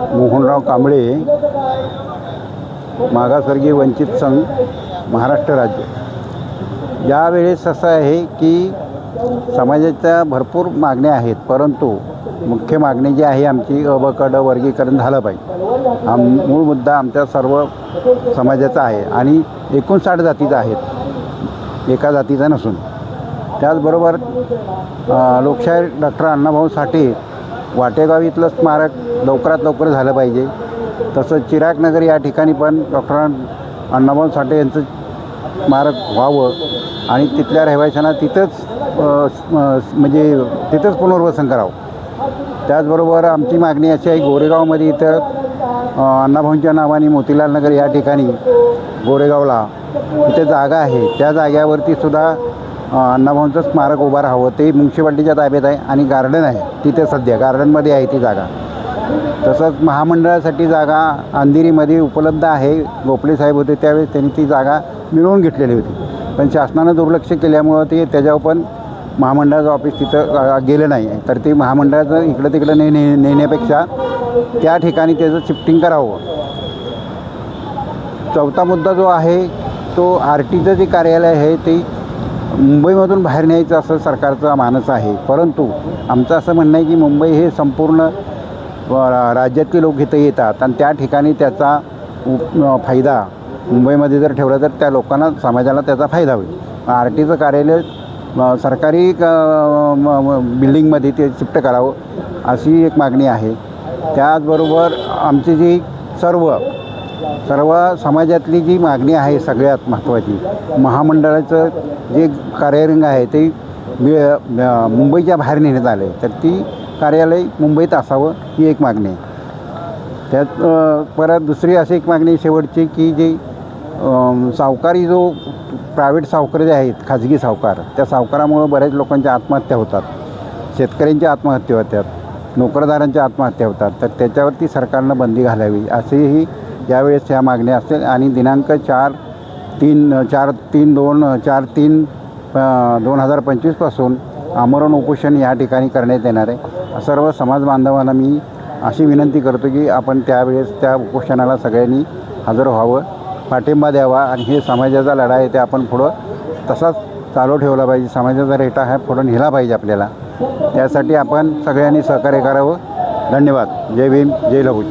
मोहनराव कांबळे, मागासवर्गीय वंचित संघ, महाराष्ट्र राज्य। यावेळेस असं आहे की समाजाच्या भरपूर मागण्या आहेत, परंतु मुख्य मागणी जी आहे आमची अ ब क ड वर्गीकरण झालं पाहिजे। हा मूळ मुद्दा आमच्या सर्व समाजाचा आहे आणि 59 जातीचा आहेत, एका जातीचा नसून। त्याचबरोबर लोकशाहीर डॉक्टर अण्णाभाऊ साठे वाटेगाव इथलं स्मारक लवकरात लवकर झालं पाहिजे। तसंच चिरागनगर या ठिकाणी पण डॉक्टर अण्णाभाऊ साठे यांचं स्मारक व्हावं आणि तिथल्या रहिवाशांना तिथंच म्हणजे तिथंच पुनर्वसन करावं। त्याचबरोबर आमची मागणी अशी आहे, गोरेगावमध्ये इथं अण्णाभाऊंच्या नावाने मोतीलाल नगर या ठिकाणी गोरेगावला इथे जागा आहे, त्या जाग्यावरती सुद्धा अण्णाभाऊंचं स्मारक उभं राहावं। ते म्युन्सिपाल्टीच्या ताब्यात आहे आणि गार्डन आहे तिथे, सध्या गार्डनमध्ये आहे ती जागा। तसंच महामंडळासाठी जागा अंधेरीमध्ये उपलब्ध आहे। गोपले साहेब होते त्यावेळेस त्यांनी ती जागा मिळवून घेतलेली होती, पण शासनानं दुर्लक्ष केल्यामुळं ते त्याच्यावर पण महामंडळाचं ऑफिस तिथं गेलं नाही। तर ते महामंडळाचं इकडं तिकडं नेण्यापेक्षा त्या ठिकाणी त्याचं शिफ्टिंग करावं। चौथा मुद्दा जो आहे तो RTचं जे कार्यालय आहे ते मुंबईमधून बाहेर न्यायचं असं सरकारचा मानस आहे, परंतु आमचं असं म्हणणं आहे की मुंबई हे संपूर्ण राज्यातले लोक इथं येतात आणि त्या ठिकाणी त्याचा फायदा मुंबईमध्ये जर ठेवला तर त्या लोकांना, समाजाला त्याचा फायदा होईल। RTचं कार्यालय सरकारी बिल्डिंगमध्ये ते शिफ्ट करावं अशी एक मागणी आहे। त्याचबरोबर आमची जी सर्व समाजातली जी मागणी आहे सगळ्यात महत्त्वाची, महामंडळाचं जे कार्यालय आहे ते मुंबईच्या बाहेर नेण्यात आलं आहे, तर ती कार्यालय मुंबईत असावं ही एक मागणी आहे। त्यात परत दुसरी अशी एक मागणी शेवटची की जे सावकारी जो प्रायव्हेट सावकार जे आहेत, खाजगी सावकार, त्या सावकारामुळं बऱ्याच लोकांच्या आत्महत्या होतात, शेतकऱ्यांच्या आत्महत्या होतात, नोकरदारांच्या आत्महत्या होतात, तर त्याच्यावरती सरकारनं बंदी घालावी असेही यावेळेस ह्या मागण्या असतील। आणि दिनांक 4/3/2025 पासून आमरण उपोषण या ठिकाणी करण्यात येणार आहे। सर्व समाज बांधवांना मी अशी विनंती करतो की आपण त्यावेळेस त्या उपोषणाला सगळ्यांनी हजर व्हावं, पाठिंबा द्यावा आणि हे समाजाचा लढा आहे ते आपण पुढं तसाच चालू ठेवला पाहिजे। समाजाचा रेटा हा पुढं नेला पाहिजे आपल्याला, त्यासाठी आपण सगळ्यांनी सहकार्य करावं। धन्यवाद। जय भीम, जय लहू।